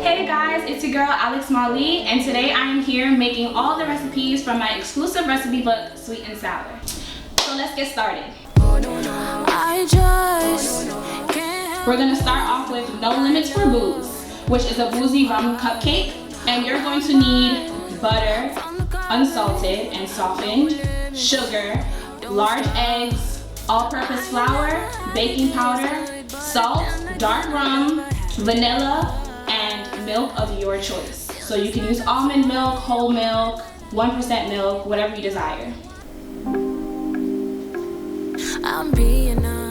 Hey guys, it's your girl Alex Marley, and today I am here making all the recipes from my exclusive recipe book, Sweet and Sour. So let's get started. We're gonna start off with No Limits for Booze, which is a boozy rum cupcake, and you're going to need butter, unsalted and softened, sugar, large eggs, all-purpose flour, baking powder, salt, dark rum, vanilla, and milk of your choice. So you can use almond milk, whole milk, 1% milk, whatever you desire.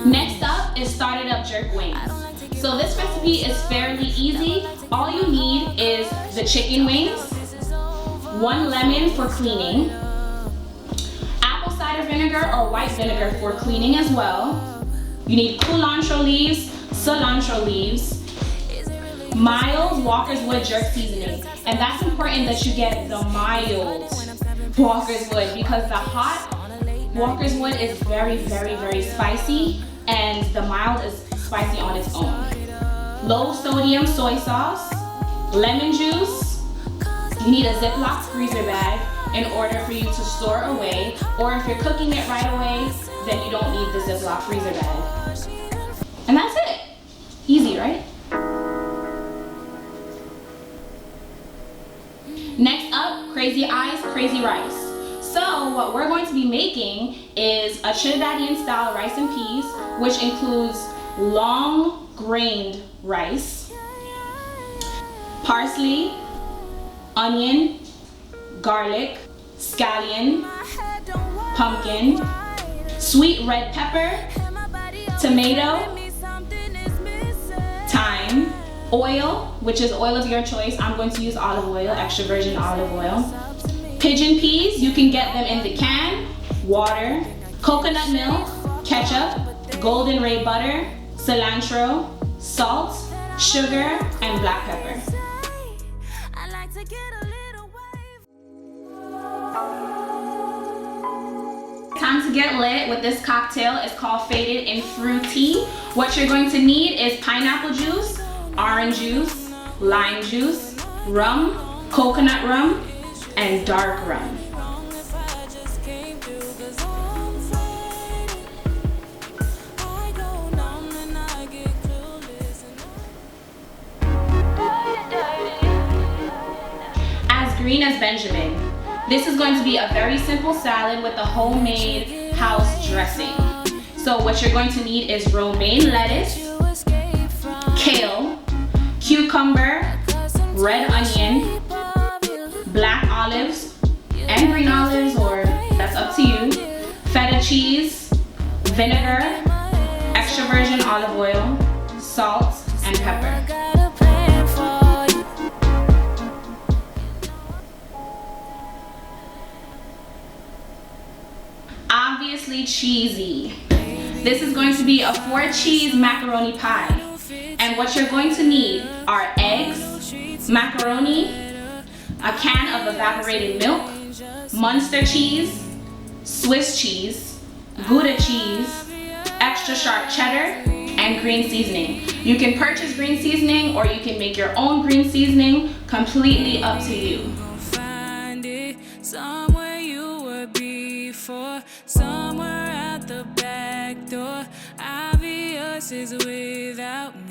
Next up is started up jerk wings. So this recipe is fairly easy. All you need is the chicken wings, 1 lemon for cleaning, apple cider vinegar or white vinegar for cleaning as well. You need cilantro leaves, mild Walker's Wood jerk seasoning. And that's important that you get the mild Walker's Wood because the hot Walker's Wood is very spicy and the mild is spicy on its own. Low sodium soy sauce, lemon juice. You need a Ziploc freezer bag in order for you to store away, or if you're cooking it right away, then you don't need the Ziploc freezer bag. And that's it. Easy, right? Next up, Crazy Eyes, Crazy Rice. So what we're going to be making is a Trinidadian style rice and peas, which includes long grained rice, parsley, onion, garlic, scallion, pumpkin, sweet red pepper, tomato, thyme, oil, which is oil of your choice. I'm going to use olive oil, extra virgin olive oil. Pigeon peas, you can get them in the can, water, coconut milk, ketchup, golden ray butter, cilantro, salt, sugar, and black pepper. Time to get lit with this cocktail. It's called Faded and Fruity. What you're going to need is pineapple juice, orange juice, lime juice, rum, coconut rum, and dark rum. As green as Benjamin. This is going to be a very simple salad with a homemade house dressing. So what you're going to need is romaine lettuce, kale, cucumber, red onion, black olives and green olives, or that's up to you, feta cheese, vinegar, extra virgin olive oil, salt, and pepper. Obviously cheesy. This is going to be a 4-cheese macaroni pie. And what you're going to need are eggs, macaroni, a can of evaporated milk, Munster cheese, Swiss cheese, Gouda cheese, extra sharp cheddar, and green seasoning. You can purchase green seasoning or you can make your own green seasoning, completely up to you. Somewhere you were before, somewhere at the back door, obvious is without me.